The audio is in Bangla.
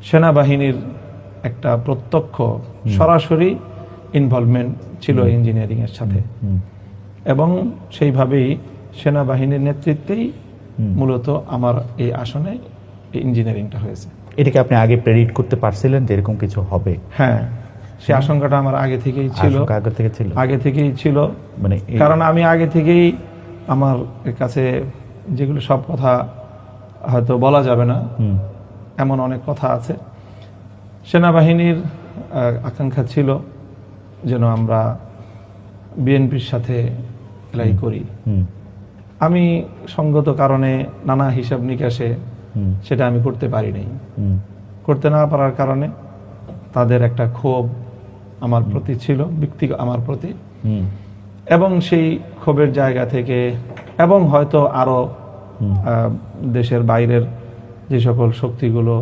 সেনাবাহিনীর একটা প্রত্যক্ষ সরাসরি ইনভলভমেন্ট ছিল ইঞ্জিনিয়ারিং এর সাথে, এবং সেইভাবেই সেনাবাহিনীর নেতৃত্বেই মূলত আমার এই আসনে ইঞ্জিনিয়ারিংটা হয়েছে। এটাকে আপনি আগে প্রেডিক্ট করতে পারছিলেন যে এরকম কিছু হবে? হ্যাঁ, সেই আশঙ্কাটা আমার আগে থেকেই ছিল। আগে থেকেই ছিল, মানে কারণ আমি আগে থেকেই আমার কাছে যেগুলো সব কথা হয়তো বলা যাবে না, এমন অনেক কথা আছে। সেনাবাহিনীর আকাঙ্ক্ষা ছিল যেন আমরা বিএনপির সাথে এলাই করি। আমি সঙ্গত কারণে নানা হিসাব নিকাশে সেটা আমি করতে পারি নাই। করতে না পারার কারণে তাদের একটা ক্ষোভ আমার প্রতি ছিল, ব্যক্তিগত আমার প্রতি, এবং সেই ক্ষোভের জায়গা থেকে এবং হয়তো আরো দেশের বাইরের যে সকল শক্তিগুলো